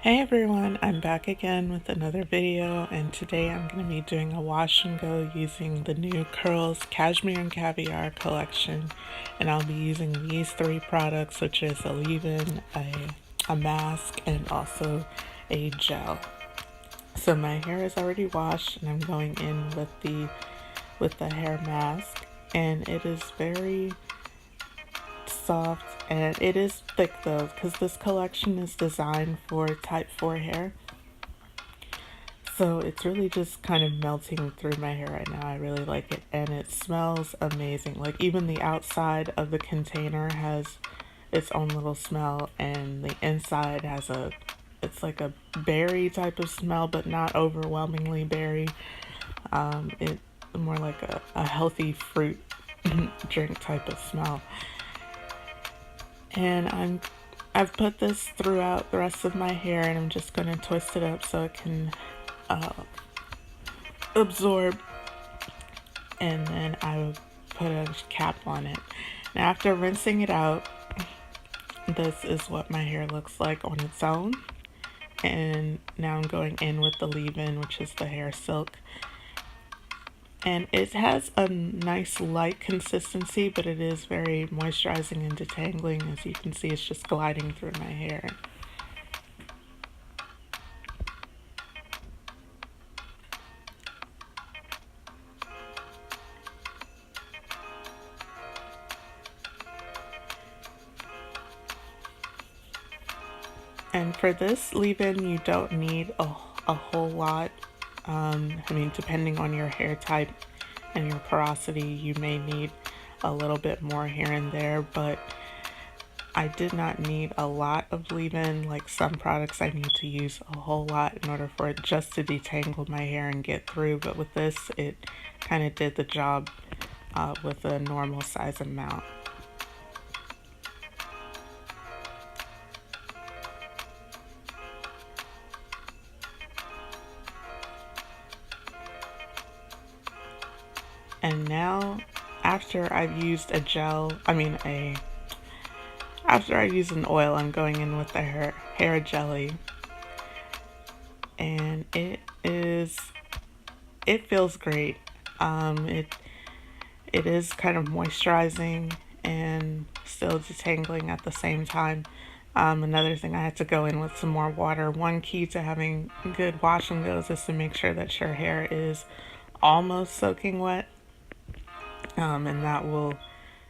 Hey everyone, I'm back again with another video, and today I'm going to be doing a wash and go using the new Curls Cashmere and Caviar collection. And I'll be using these three products, which is a leave-in, a mask, and also a gel. So my hair is already washed and I'm going in with the hair mask, and it is very soft and it is thick though, because this collection is designed for type 4 hair, so it's really just kind of melting through my hair right now. I really like it, and it smells amazing. Like, even the outside of the container has its own little smell, and the inside has it's like a berry type of smell, but not overwhelmingly berry. It more like a healthy fruit drink type of smell. And I've put this throughout the rest of my hair, and I'm just going to twist it up so it can absorb, and then I will put a cap on it. Now, after rinsing it out, this is what my hair looks like on its own. And now I'm going in with the leave-in, which is the hair silk. And it has a nice light consistency, but it is very moisturizing and detangling. As you can see, it's just gliding through my hair. And for this leave-in, you don't need a whole lot. I mean, depending on your hair type and your porosity, you may need a little bit more here and there, but I did not need a lot of leave-in. Like some products, I need to use a whole lot in order for it just to detangle my hair and get through, but with this, it kind of did the job with a normal size amount. And now, after I've used a gel, after I use an oil, I'm going in with the hair jelly. And it feels great. It is kind of moisturizing and still detangling at the same time. Another thing, I had to go in with some more water. One key to having good wash and goes is to make sure that your hair is almost soaking wet. And that will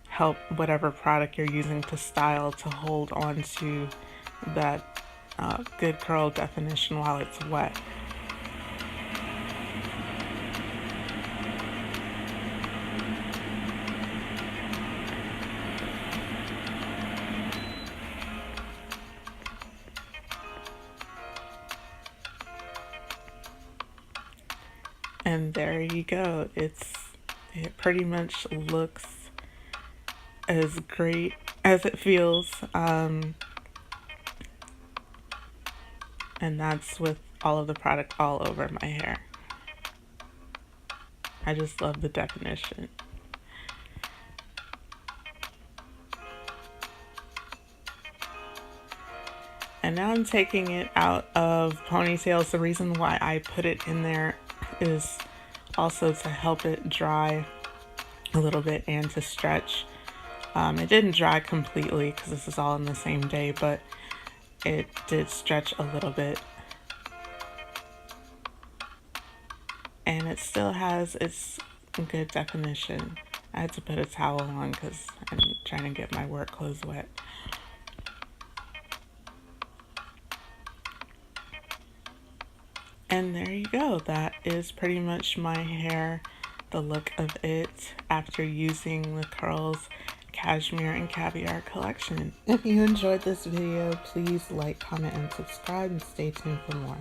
help whatever product you're using to style to hold on to that good curl definition while it's wet. And there you go. It pretty much looks as great as it feels. And that's with all of the product all over my hair. I just love the definition. And now I'm taking it out of ponytails. The reason why I put it in there is also to help it dry a little bit and to stretch. It didn't dry completely because this is all in the same day, but it did stretch a little bit. And it still has its good definition. I had to put a towel on because I'm trying to get my work clothes wet. And there you go. That is pretty much my hair, the look of it after using the Curls Cashmere and Caviar collection. If you enjoyed this video, please like, comment, and subscribe, and stay tuned for more.